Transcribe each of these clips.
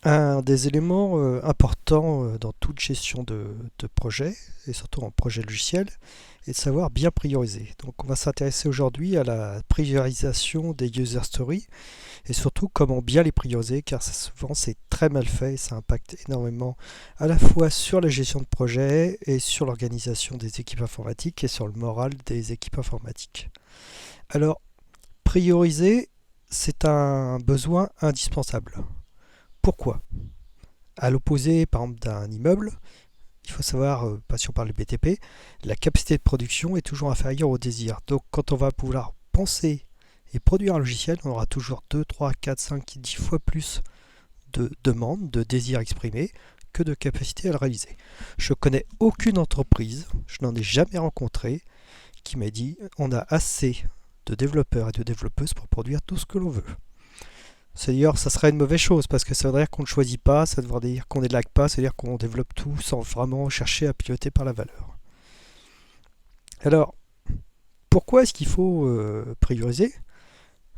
Un des éléments importants dans toute gestion de projet, et surtout en projet logiciel, est de savoir bien prioriser. Donc on va s'intéresser aujourd'hui à la priorisation des user stories, et surtout comment bien les prioriser, car souvent c'est très mal fait, et ça impacte énormément à la fois sur la gestion de projet, et sur l'organisation des équipes informatiques, et sur le moral des équipes informatiques. Alors, prioriser, c'est un besoin indispensable. Pourquoi? À l'opposé, par exemple, d'un immeuble, il faut savoir, si on parle de BTP, la capacité de production est toujours inférieure au désir. Donc quand on va pouvoir penser et produire un logiciel, on aura toujours 2, 3, 4, 5, 10 fois plus de demandes, de désirs exprimés, que de capacité à le réaliser. Je connais aucune entreprise, je n'en ai jamais rencontré, qui m'a dit on a assez de développeurs et de développeuses pour produire tout ce que l'on veut. C'est-à-dire, ça serait une mauvaise chose parce que ça voudrait dire qu'on ne choisit pas, ça voudrait dire qu'on élague pas, c'est-à-dire qu'on développe tout sans vraiment chercher à piloter par la valeur. Alors, pourquoi est-ce qu'il faut prioriser?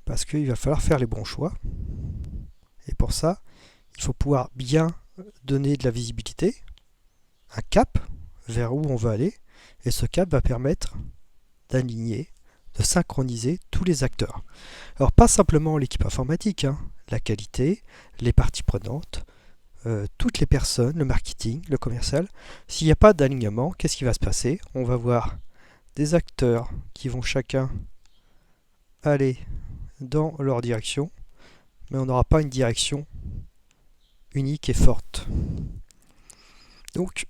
Parce qu'il va falloir faire les bons choix. Et pour ça, il faut pouvoir bien donner de la visibilité, un cap vers où on veut aller. Et ce cap va permettre d'aligner, de synchroniser tous les acteurs. Alors pas simplement l'équipe informatique, la qualité, les parties prenantes, toutes les personnes, le marketing, le commercial. S'il n'y a pas d'alignement, qu'est-ce qui va se passer? On va voir des acteurs qui vont chacun aller dans leur direction, mais on n'aura pas une direction unique et forte. Donc,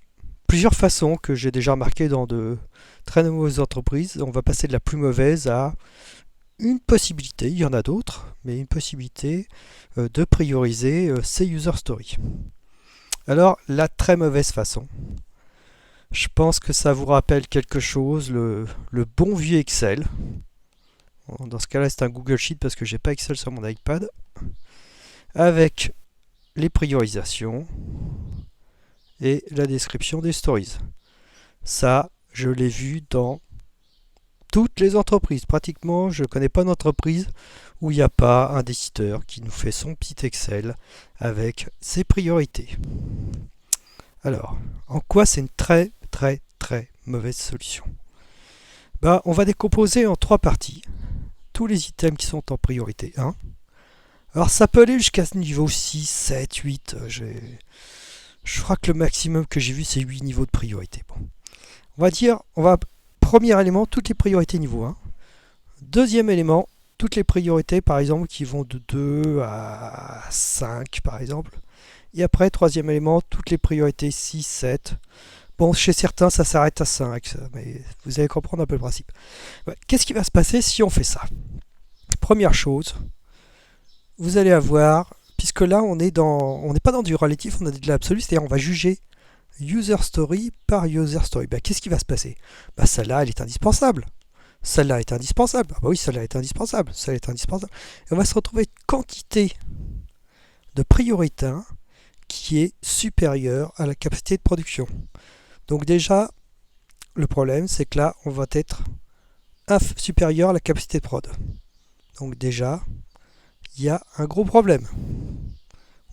plusieurs façons que j'ai déjà remarquées dans de très nombreuses entreprises. On va passer de la plus mauvaise à une possibilité, il y en a d'autres, mais une possibilité de prioriser ces user stories. Alors, la très mauvaise façon, je pense que ça vous rappelle quelque chose, le bon vieux Excel. Dans ce cas-là, c'est un Google Sheet parce que j'ai pas Excel sur mon iPad. Avec les priorisations et la description des stories. Ça, je l'ai vu dans toutes les entreprises. Pratiquement, je ne connais pas d'entreprise où il n'y a pas un décideur qui nous fait son petit Excel avec ses priorités. Alors, en quoi c'est une très très très mauvaise solution? On va décomposer en trois parties tous les items qui sont en priorité 1. Alors ça peut aller jusqu'à ce niveau 6, 7, 8. Je crois que le maximum que j'ai vu c'est 8 niveaux de priorité. Bon. Premier élément, toutes les priorités niveau 1. Deuxième élément, toutes les priorités par exemple qui vont de 2 à 5 par exemple. Et après, troisième élément, toutes les priorités 6, 7. Bon, chez certains ça s'arrête à 5, mais vous allez comprendre un peu le principe. Qu'est-ce qui va se passer si on fait ça? Première chose, vous allez avoir, puisque là on n'est pas dans du relatif, on a de l'absolu, c'est-à-dire on va juger user story par user story. Qu'est-ce qui va se passer? Celle-là, elle est indispensable. Celle-là est indispensable. Oui, celle-là est indispensable. Celle-là est indispensable. Et on va se retrouver une quantité de priorité 1 qui est supérieure à la capacité de production. Donc déjà, le problème, c'est que là, on va être supérieur à la capacité de prod. Donc déjà, il y a un gros problème.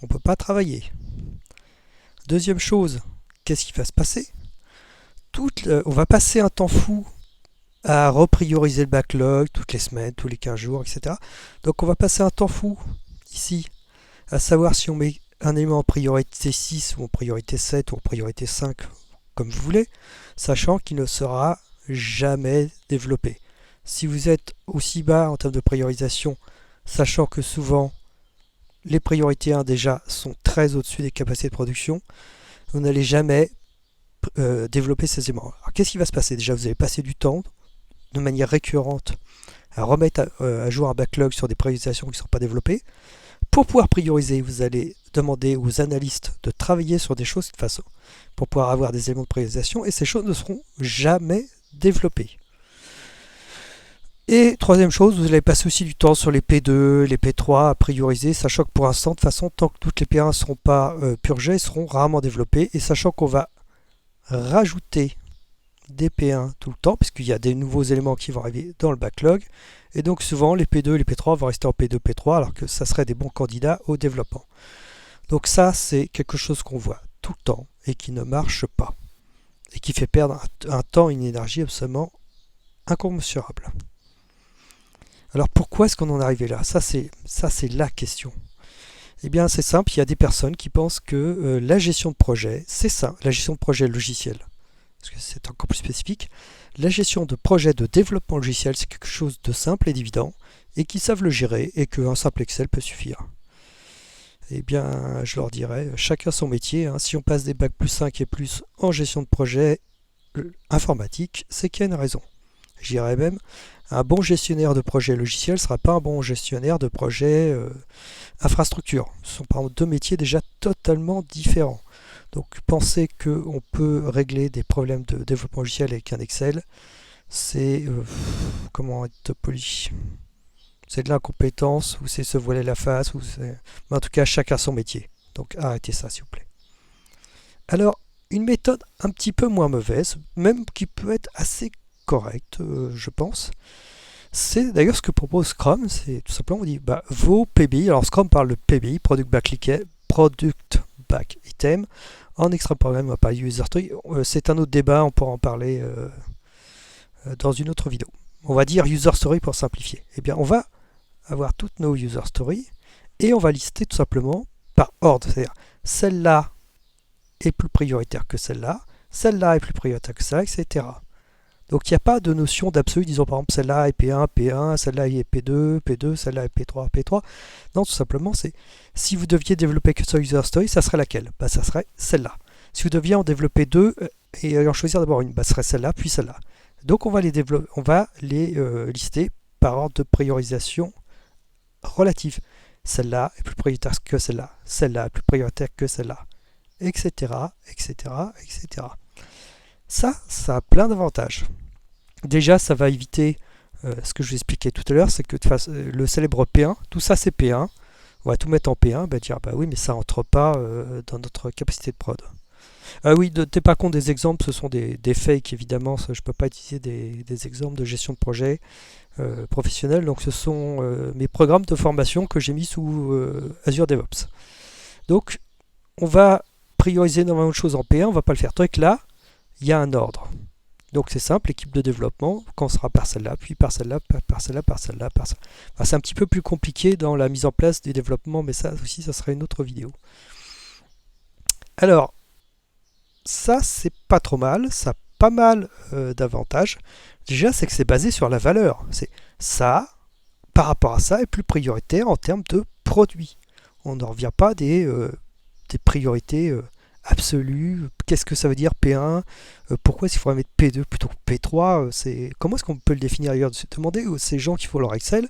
On ne peut pas travailler. Deuxième chose, qu'est-ce qui va se passer? On va passer un temps fou à reprioriser le backlog toutes les semaines, tous les 15 jours, etc. Donc on va passer un temps fou ici à savoir si on met un élément en priorité 6 ou en priorité 7 ou en priorité 5, comme vous voulez, sachant qu'il ne sera jamais développé. Si vous êtes aussi bas en termes de priorisation, sachant que souvent les priorités 1 déjà sont très au-dessus des capacités de production, vous n'allez jamais développer ces éléments. Alors qu'est-ce qui va se passer? Déjà, vous allez passer du temps de manière récurrente à remettre à jour un backlog sur des priorisations qui ne sont pas développées. Pour pouvoir prioriser, vous allez demander aux analystes de travailler sur des choses de façon pour pouvoir avoir des éléments de priorisation et ces choses ne seront jamais développées. Et troisième chose, vous allez passer aussi du temps sur les P2, les P3 à prioriser, sachant que pour l'instant, de toute façon, tant que toutes les P1 ne seront pas purgées, seront rarement développées, et sachant qu'on va rajouter des P1 tout le temps, puisqu'il y a des nouveaux éléments qui vont arriver dans le backlog, et donc souvent les P2 et les P3 vont rester en P2, P3, alors que ça serait des bons candidats au développement. Donc ça, c'est quelque chose qu'on voit tout le temps et qui ne marche pas. Et qui fait perdre un temps et une énergie absolument incommensurable. Alors pourquoi est-ce qu'on en est arrivé là? Ça c'est la question. Eh bien c'est simple, il y a des personnes qui pensent que la gestion de projet, c'est ça, la gestion de projet logiciel. Parce que c'est encore plus spécifique. La gestion de projet de développement logiciel, c'est quelque chose de simple et d'évident, et qu'ils savent le gérer, et qu'un simple Excel peut suffire. Eh bien, je leur dirais, chacun son métier. Hein. Si on passe des bacs plus 5 et plus en gestion de projet informatique, c'est qu'il y a une raison. Je dirais même, un bon gestionnaire de projet logiciel ne sera pas un bon gestionnaire de projet infrastructure. Ce sont par exemple deux métiers déjà totalement différents. Donc penser qu'on peut régler des problèmes de développement logiciel avec un Excel, c'est comment être poli, c'est de l'incompétence ou c'est se voiler la face, mais en tout cas chacun son métier. Donc arrêtez ça s'il vous plaît. Alors une méthode un petit peu moins mauvaise, même qui peut être assez correcte, je pense. C'est d'ailleurs ce que propose Scrum, c'est tout simplement on dit vos PBI, alors Scrum parle de PBI, Product Back Item, en extra programme on va parler user story, c'est un autre débat, on pourra en parler dans une autre vidéo. On va dire user story pour simplifier. Eh bien on va avoir toutes nos user stories et on va lister tout simplement par ordre, c'est-à-dire celle-là est plus prioritaire que celle-là est plus prioritaire que ça, etc. Donc il n'y a pas de notion d'absolu, disons par exemple celle-là est P1, P1, celle-là est P2, P2, celle-là est P3, P3. Non, tout simplement, c'est si vous deviez développer que ça user story, ça serait laquelle? Ça serait celle-là. Si vous deviez en développer deux et en choisir d'abord une, ce serait celle-là, puis celle-là. Donc on va les lister par ordre de priorisation relative. Celle-là est plus prioritaire que celle-là est plus prioritaire que celle-là, etc., etc., etc. Ça a plein d'avantages. Déjà, ça va éviter ce que je vous expliquais tout à l'heure, c'est que le célèbre P1, tout ça c'est P1, on va tout mettre en P1, dire oui, mais ça rentre pas dans notre capacité de prod. Oui, ne tenez pas compte des exemples, ce sont des fakes évidemment, je ne peux pas utiliser des exemples de gestion de projet professionnel, donc ce sont mes programmes de formation que j'ai mis sous Azure DevOps. Donc, on va prioriser énormément de choses en P1, on ne va pas le faire. Tant que là, il y a un ordre. Donc c'est simple, l'équipe de développement commencera par celle-là, puis par celle-là, par celle-là, par celle-là, par celle-là. Enfin, c'est un petit peu plus compliqué dans la mise en place des développements, mais ça aussi, ça sera une autre vidéo. Alors, ça, c'est pas trop mal, ça a pas mal d'avantages. Déjà, c'est que c'est basé sur la valeur. C'est ça, par rapport à ça, est plus prioritaire en termes de produits. On ne revient pas des priorités absolue, qu'est-ce que ça veut dire P1, pourquoi est-ce qu'il faudrait mettre P2 plutôt que P3, comment est-ce qu'on peut le définir ailleurs? Demandez à ces gens qui font leur Excel,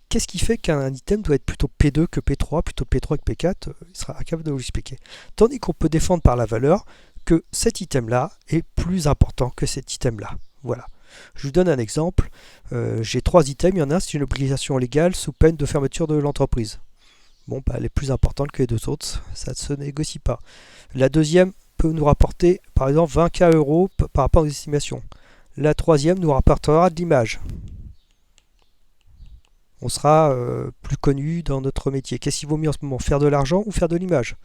qu'est-ce qui fait qu'un item doit être plutôt P2 que P3, plutôt P3 que P4, il sera incapable de vous l'expliquer. Tandis qu'on peut défendre par la valeur que cet item-là est plus important que cet item-là. Voilà. Je vous donne un exemple, j'ai 3 items, il y en a un, c'est une obligation légale sous peine de fermeture de l'entreprise. Bon, elle est plus importante que les deux autres, ça ne se négocie pas. La deuxième peut nous rapporter, par exemple, 20K € par rapport aux estimations. La troisième nous rapportera de l'image. On sera plus connu dans notre métier. Qu'est-ce qu'il vaut mieux en ce moment? Faire de l'argent ou faire de l'image?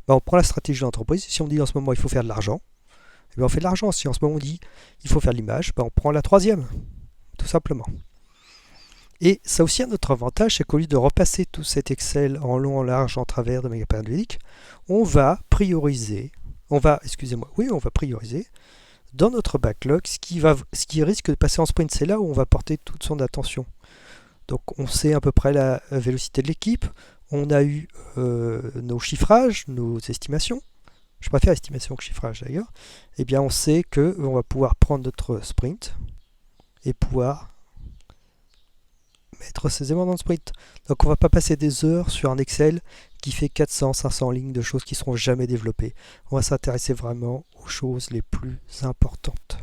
On prend la stratégie de l'entreprise. Si on dit en ce moment il faut faire de l'argent, on fait de l'argent. Si en ce moment on dit il faut faire de l'image, on prend la troisième, tout simplement. Et ça aussi un autre avantage, c'est qu'au lieu de repasser tout cet Excel en long, en large, en travers de manière périodique, on va prioriser dans notre backlog ce qui risque de passer en sprint. C'est là où on va porter toute son attention. Donc on sait à peu près la vélocité de l'équipe, on a eu nos chiffrages, nos estimations. Je préfère estimation que chiffrage d'ailleurs. Eh bien on sait qu'on va pouvoir prendre notre sprint et pouvoir mettre ces éléments dans le sprint. Donc on ne va pas passer des heures sur un Excel qui fait 400-500 lignes de choses qui ne seront jamais développées. On va s'intéresser vraiment aux choses les plus importantes.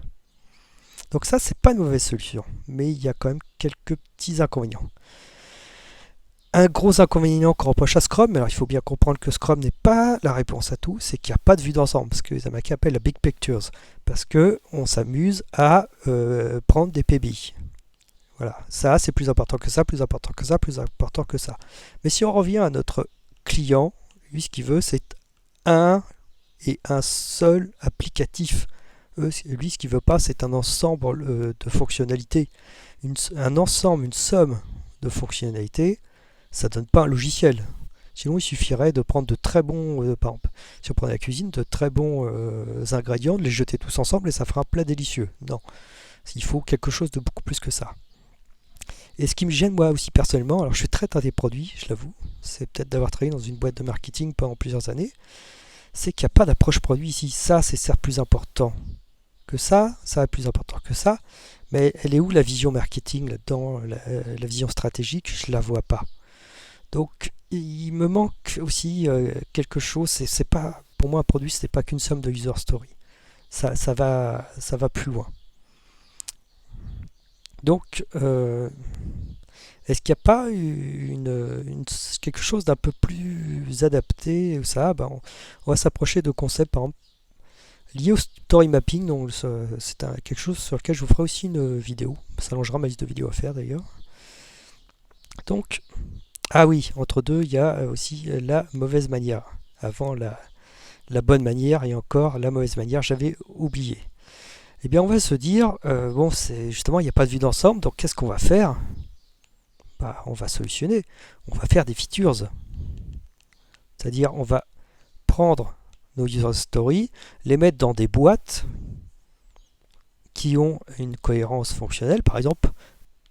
Donc ça, c'est pas une mauvaise solution, mais il y a quand même quelques petits inconvénients. Un gros inconvénient qu'on reproche à Scrum, mais alors il faut bien comprendre que Scrum n'est pas la réponse à tout, c'est qu'il n'y a pas de vue d'ensemble, ce que les Américains appellent la big pictures, parce qu'on s'amuse à prendre des PBI. Voilà, ça c'est plus important que ça, plus important que ça, plus important que ça. Mais si on revient à notre client, Lui, ce qu'il veut, c'est un et un seul applicatif. Lui, ce qu'il veut pas, c'est un ensemble de fonctionnalités. Un ensemble, une somme de fonctionnalités, ça donne pas un logiciel. Sinon, il suffirait de prendre de très bons, par exemple, si on prenait la cuisine, de très bons ingrédients, de les jeter tous ensemble et ça fera un plat délicieux. Non, il faut quelque chose de beaucoup plus que ça. Et ce qui me gêne moi aussi personnellement, alors je suis très teinté produit, je l'avoue, c'est peut-être d'avoir travaillé dans une boîte de marketing pendant plusieurs années, c'est qu'il n'y a pas d'approche produit ici. Ça, c'est certes plus important que ça est plus important que ça, mais elle est où la vision marketing là-dedans, la vision stratégique, je ne la vois pas. Donc il me manque aussi quelque chose, c'est pas, pour moi un produit, ce n'est pas qu'une somme de user story. Ça va plus loin. Donc, est-ce qu'il n'y a pas quelque chose d'un peu plus adapté ou ça on va s'approcher de concepts, par exemple, liés au story mapping. Donc, c'est quelque chose sur lequel je vous ferai aussi une vidéo. Ça allongera ma liste de vidéos à faire d'ailleurs. Donc, ah oui, entre deux, il y a aussi la mauvaise manière. Avant la bonne manière et encore la mauvaise manière, j'avais oublié. Eh bien, on va se dire, bon, c'est justement, il n'y a pas de vue d'ensemble, donc qu'est-ce qu'on va faire? On va solutionner. On va faire des features. C'est-à-dire, on va prendre nos user stories, les mettre dans des boîtes qui ont une cohérence fonctionnelle. Par exemple,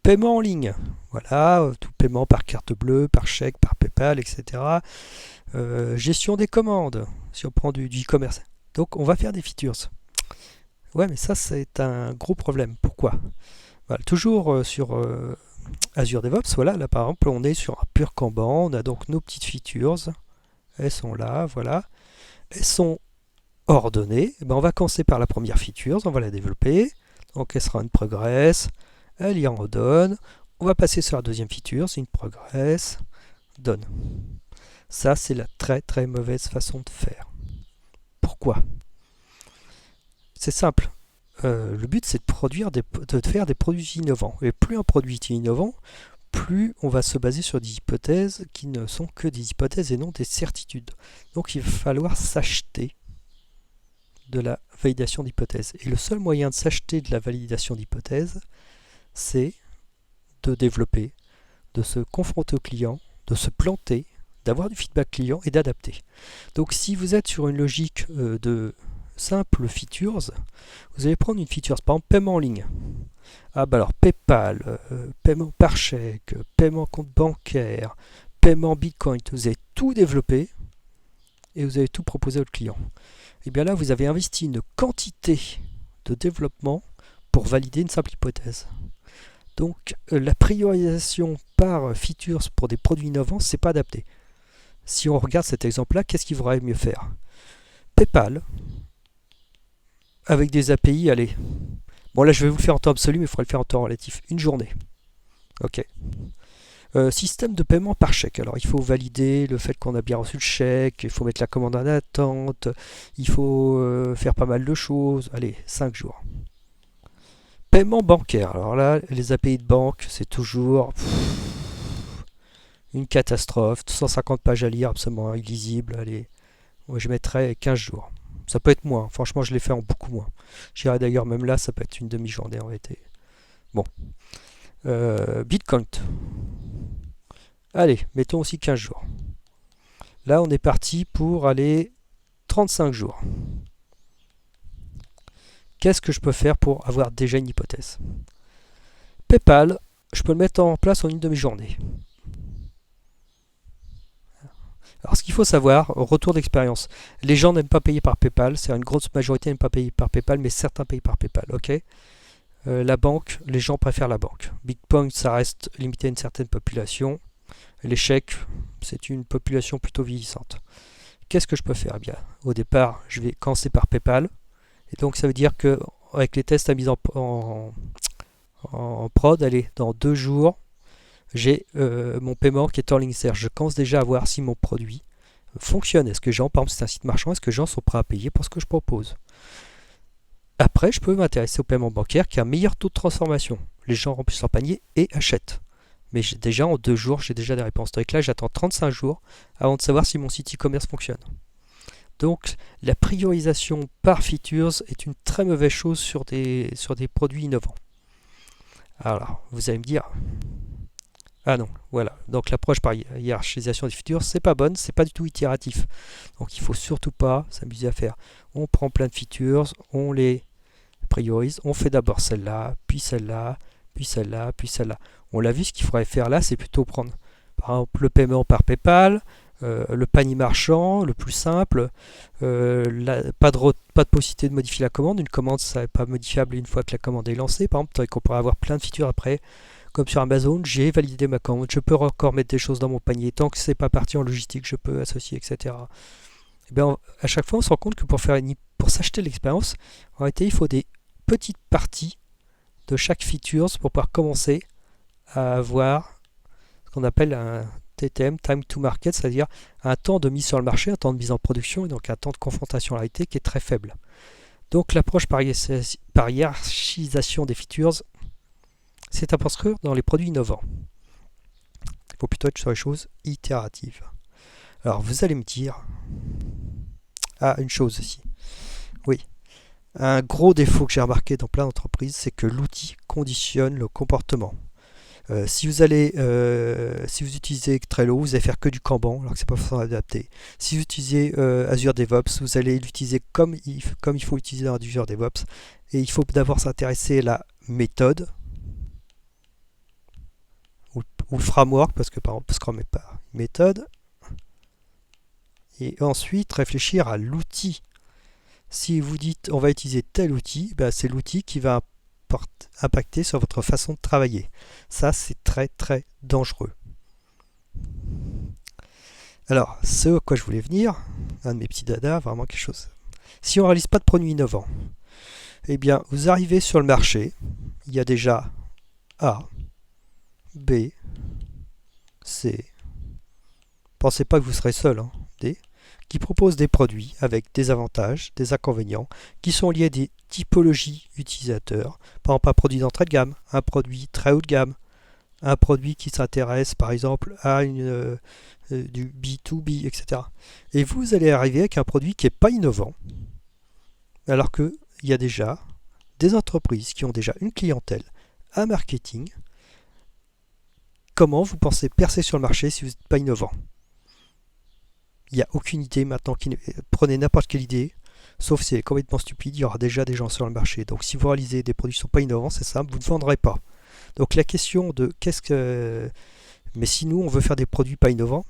paiement en ligne. Voilà, tout paiement par carte bleue, par chèque, par PayPal, etc. Gestion des commandes, si on prend du e-commerce. Donc, on va faire des features. Ouais, mais ça, c'est un gros problème. Pourquoi? Voilà, toujours sur Azure DevOps, voilà, là par exemple, on est sur un pur Kanban, on a donc nos petites features, elles sont là, voilà, elles sont ordonnées. On va commencer par la première feature, on va la développer, donc elle sera une progress, elle y en donne, on va passer sur la deuxième feature, c'est une progress, donne. Ça, c'est la très très mauvaise façon de faire. Pourquoi? C'est simple. Le but, c'est de faire des produits innovants. Et plus un produit est innovant, plus on va se baser sur des hypothèses qui ne sont que des hypothèses et non des certitudes. Donc il va falloir s'acheter de la validation d'hypothèses. Et le seul moyen de s'acheter de la validation d'hypothèses, c'est de développer, de se confronter au client, de se planter, d'avoir du feedback client et d'adapter. Donc si vous êtes sur une logique de simple features, vous allez prendre une feature, par exemple paiement en ligne. Ah bah alors PayPal, paiement par chèque, paiement compte bancaire, paiement Bitcoin, vous avez tout développé et vous avez tout proposé au client. Et bien là, vous avez investi une quantité de développement pour valider une simple hypothèse. Donc la priorisation par features pour des produits innovants, c'est pas adapté. Si on regarde cet exemple-là, qu'est-ce qu'il faudrait mieux faire? PayPal, avec des API, allez. Bon là je vais vous le faire en temps absolu, mais il faudrait le faire en temps relatif. Une journée. Ok. Système de paiement par chèque. Alors il faut valider le fait qu'on a bien reçu le chèque, il faut mettre la commande en attente, il faut faire pas mal de choses. Allez, 5 jours. Paiement bancaire. Alors là, les API de banque, c'est toujours une catastrophe. 150 pages à lire, absolument illisible. Allez, moi je mettrais 15 jours. Ça peut être moins. Franchement, je l'ai fait en beaucoup moins. J'irai d'ailleurs, même là, ça peut être une demi-journée en réalité. Bon. Bitcoin. Allez, mettons aussi 15 jours. Là, on est parti pour aller 35 jours. Qu'est-ce que je peux faire pour avoir déjà une hypothèse? PayPal, je peux le mettre en place en une demi-journée. Alors ce qu'il faut savoir, retour d'expérience, les gens n'aiment pas payer par PayPal, c'est une grosse majorité n'aime pas payer par PayPal, mais certains payent par PayPal, ok. La banque, les gens préfèrent la banque. Bitcoin, ça reste limité à une certaine population. Les chèques, c'est une population plutôt vieillissante. Qu'est-ce que je peux faire? Eh bien, au départ, je vais commencer par PayPal, et donc ça veut dire que avec les tests à mise en prod, allez, dans 2 jours, j'ai mon paiement qui est en ligne. C'est-à-dire je commence déjà à voir si mon produit fonctionne. Est-ce que les gens, par exemple, c'est un site marchand, est-ce que les gens sont prêts à payer pour ce que je propose? Après, je peux m'intéresser au paiement bancaire qui a un meilleur taux de transformation. Les gens remplissent leur panier et achètent. Mais déjà en 2 jours, j'ai déjà des réponses. Donc là, j'attends 35 jours avant de savoir si mon site e-commerce fonctionne. Donc la priorisation par features est une très mauvaise chose sur des produits innovants. Alors, vous allez me dire, ah non, voilà. Donc l'approche par hiérarchisation des features, c'est pas bonne, c'est pas du tout itératif. Donc il faut surtout pas s'amuser à faire. On prend plein de features, on les priorise, on fait d'abord celle-là, puis celle-là, puis celle-là, puis celle-là. On l'a vu, ce qu'il faudrait faire là, c'est plutôt prendre par exemple le paiement par PayPal, le panier marchand, le plus simple, pas de possibilité de modifier la commande. Une commande, ça n'est pas modifiable une fois que la commande est lancée. Par exemple, qu'on pourrait avoir plein de features après, comme sur Amazon, j'ai validé ma commande, je peux encore mettre des choses dans mon panier. Tant que c'est pas parti en logistique, je peux associer, etc. Et bien, à chaque fois, on se rend compte que pour s'acheter l'expérience, en réalité, il faut des petites parties de chaque features pour pouvoir commencer à avoir ce qu'on appelle un TTM, Time to Market, c'est-à-dire un temps de mise sur le marché, un temps de mise en production et donc un temps de confrontation à la réalité qui est très faible. Donc l'approche par hiérarchisation des features, c'est à prescrire dans les produits innovants. Il faut plutôt être sur les choses itératives. Alors vous allez me dire, une chose aussi. Oui, un gros défaut que j'ai remarqué dans plein d'entreprises, c'est que l'outil conditionne le comportement. Si vous utilisez Trello, vous allez faire que du Kanban, alors que c'est pas forcément adapté. Si vous utilisez Azure DevOps, vous allez l'utiliser comme il faut l'utiliser dans Azure DevOps. Et il faut d'abord s'intéresser à la méthode ou le framework, parce que par exemple Scrum n'est pas une méthode. Et ensuite réfléchir à l'outil. Si vous dites on va utiliser tel outil, c'est l'outil qui va impacter sur votre façon de travailler. Ça, c'est très très dangereux. Alors, ce à quoi je voulais venir, un de mes petits dadas, vraiment quelque chose. Si on ne réalise pas de produits innovants, eh bien, vous arrivez sur le marché, il y a déjà A, B, C. Pensez pas que vous serez seul, D, qui proposent des produits avec des avantages, des inconvénients, qui sont liés à des typologies utilisateurs. Par exemple, un produit d'entrée de gamme, un produit très haut de gamme, un produit qui s'intéresse par exemple à du B2B, etc. Et vous allez arriver avec un produit qui n'est pas innovant, alors qu'il y a déjà des entreprises qui ont déjà une clientèle, un marketing. Comment vous pensez percer sur le marché si vous n'êtes pas innovant ? Il n'y a aucune idée maintenant. Prenez n'importe quelle idée, sauf si elle est complètement stupide, il y aura déjà des gens sur le marché. Donc si vous réalisez des produits qui ne sont pas innovants, c'est simple, vous ne vendrez pas. Donc la question de mais si nous on veut faire des produits pas innovants,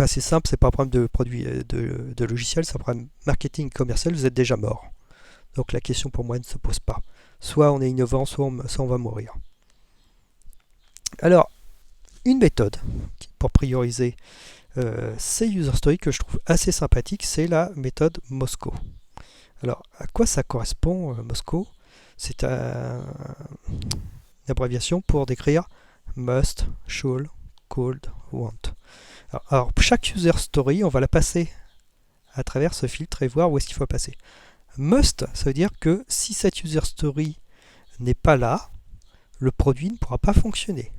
c'est simple, c'est pas un problème de produit de logiciel, c'est un problème marketing commercial, vous êtes déjà mort. Donc la question pour moi ne se pose pas. Soit on est innovant, soit on va mourir. Alors, une méthode pour prioriser ces user stories que je trouve assez sympathique, c'est la méthode Moscow. Alors, à quoi ça correspond, Moscow ? C'est une abréviation pour décrire must, should, could, want. Alors, chaque user story, on va la passer à travers ce filtre et voir où est-ce qu'il faut passer. Must, ça veut dire que si cette user story n'est pas là, le produit ne pourra pas fonctionner.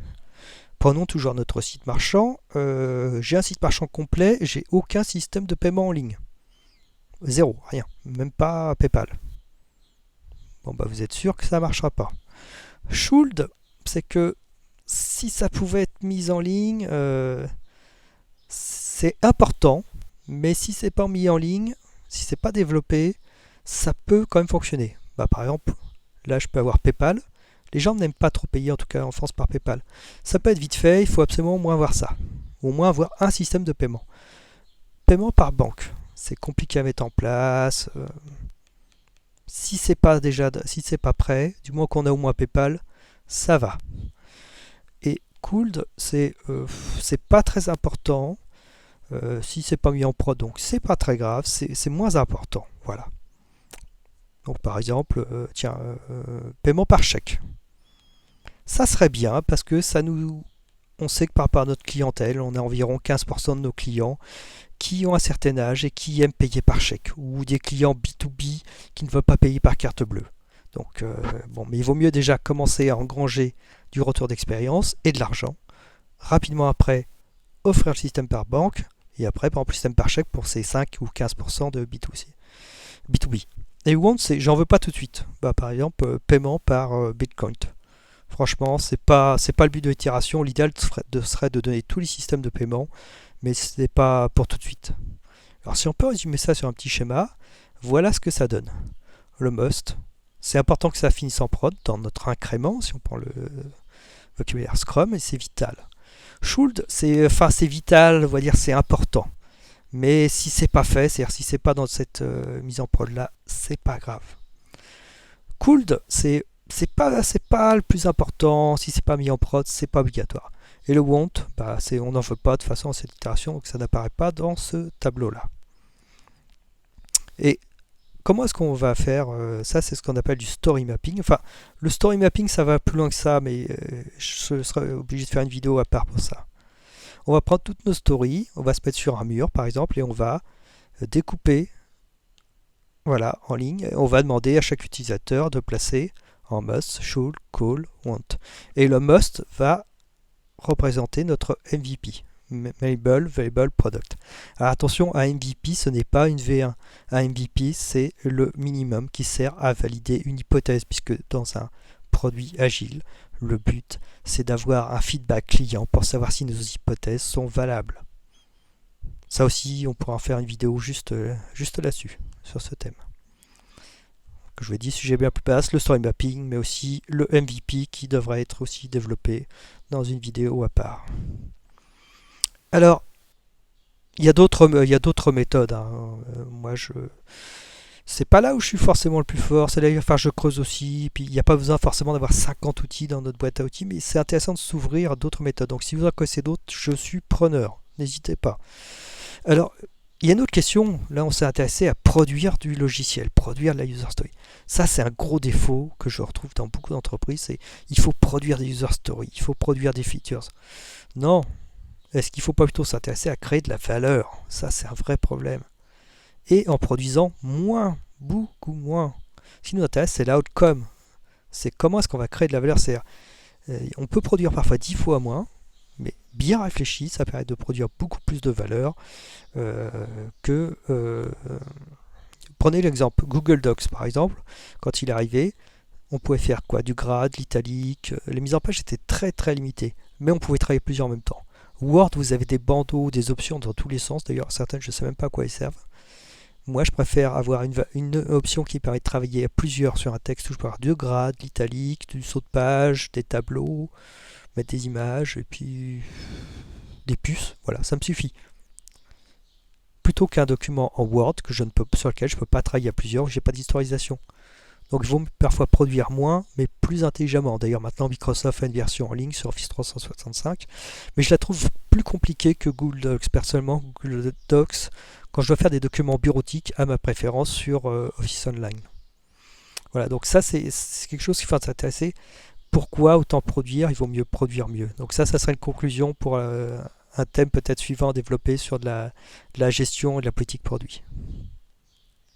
Prenons toujours notre site marchand. J'ai un site marchand complet, j'ai aucun système de paiement en ligne. Zéro, rien, même pas PayPal. Bon, vous êtes sûr que ça ne marchera pas. Should, c'est que si ça pouvait être mis en ligne, c'est important, mais si c'est pas mis en ligne, si c'est pas développé, ça peut quand même fonctionner. Par exemple, là je peux avoir PayPal. Les gens n'aiment pas trop payer, en tout cas en France, par PayPal. Ça peut être vite fait, il faut absolument au moins avoir ça. Au moins avoir un système de paiement. Paiement par banque, c'est compliqué à mettre en place. Si c'est pas prêt, du moins qu'on a au moins PayPal, ça va. Et Cooled, c'est pas très important. Si c'est pas mis en prod, donc c'est pas très grave, c'est moins important. Voilà. Donc par exemple, paiement par chèque. Ça serait bien parce que on sait que par rapport à notre clientèle, on a environ 15% de nos clients qui ont un certain âge et qui aiment payer par chèque, ou des clients B2B qui ne veulent pas payer par carte bleue. Donc mais il vaut mieux déjà commencer à engranger du retour d'expérience et de l'argent rapidement après offrir le système par banque, et après par exemple le système par chèque pour ces 5 ou 15% de B2C, B2B. Et want, c'est j'en veux pas tout de suite. Par exemple, paiement par Bitcoin. Franchement, c'est pas le but de l'itération. L'idéal serait de donner tous les systèmes de paiement, mais ce n'est pas pour tout de suite. Alors si on peut résumer ça sur un petit schéma, voilà ce que ça donne. Le must, c'est important que ça finisse en prod dans notre incrément, si on prend le vocabulaire Scrum, et c'est vital. Should, c'est vital, on va dire c'est important. Mais si c'est pas fait, c'est-à-dire si c'est pas dans cette mise en prod là, c'est pas grave. Cooled, c'est pas le plus important. Si c'est pas mis en prod, c'est pas obligatoire. Et le want, on n'en veut pas de toute façon dans cette itération, donc ça n'apparaît pas dans ce tableau là. Et comment est-ce qu'on va faire ça? C'est ce qu'on appelle du story mapping. Enfin, le story mapping, ça va plus loin que ça, mais je serai obligé de faire une vidéo à part pour ça. On va prendre toutes nos stories, on va se mettre sur un mur par exemple, et on va découper, voilà, en ligne. Et on va demander à chaque utilisateur de placer en must, should, call, want. Et le must va représenter notre MVP. Mabel Valuable Product. Alors attention, un MVP, ce n'est pas une V1. Un MVP, c'est le minimum qui sert à valider une hypothèse, puisque dans un produit agile, le but, c'est d'avoir un feedback client pour savoir si nos hypothèses sont valables. Ça aussi, on pourra en faire une vidéo juste là-dessus, sur ce thème. Que je vous ai dit, sujet bien plus basse, le story mapping, mais aussi le MVP qui devrait être aussi développé dans une vidéo à part. Alors, il y a d'autres méthodes. C'est pas là où je suis forcément le plus fort. C'est là où je creuse aussi. Puis il n'y a pas besoin forcément d'avoir 50 outils dans notre boîte à outils, mais c'est intéressant de s'ouvrir à d'autres méthodes. Donc, si vous en connaissez d'autres, je suis preneur. N'hésitez pas. Alors, il y a une autre question. Là, on s'est intéressé à produire du logiciel, produire de la user story. Ça, c'est un gros défaut que je retrouve dans beaucoup d'entreprises. C'est il faut produire des user stories, il faut produire des features. Non. Est-ce qu'il ne faut pas plutôt s'intéresser à créer de la valeur? Ça, c'est un vrai problème. Et en produisant moins, beaucoup moins. Ce qui nous intéresse, c'est l'outcome. C'est comment est-ce qu'on va créer de la valeur. On peut produire parfois 10 fois moins, mais bien réfléchi, ça permet de produire beaucoup plus de valeur que... Prenez l'exemple Google Docs, par exemple. Quand il est arrivé, on pouvait faire quoi? Du grade, l'italique. Les mises en page étaient très très limitées, mais on pouvait travailler plusieurs en même temps. Word, vous avez des bandeaux, des options dans tous les sens. D'ailleurs, certaines, je ne sais même pas à quoi elles servent. Moi, je préfère avoir une option qui permet de travailler à plusieurs sur un texte où je peux avoir deux grades, l'italique, du saut de page, des tableaux, mettre des images et puis des puces. Voilà, ça me suffit. Plutôt qu'un document en Word sur lequel je ne peux pas travailler à plusieurs, où je n'ai pas d'historisation. Donc, il vaut parfois produire moins, mais plus intelligemment. D'ailleurs, maintenant, Microsoft a une version en ligne sur Office 365, mais je la trouve plus compliquée que Google Docs. Personnellement, Google Docs, quand je dois faire des documents bureautiques, à ma préférence sur Office Online. Voilà, donc ça, c'est quelque chose qui faut s'intéresser. Pourquoi autant produire? Il vaut mieux produire mieux. Donc ça serait une conclusion pour un thème peut-être suivant à développer sur de la gestion et de la politique produit.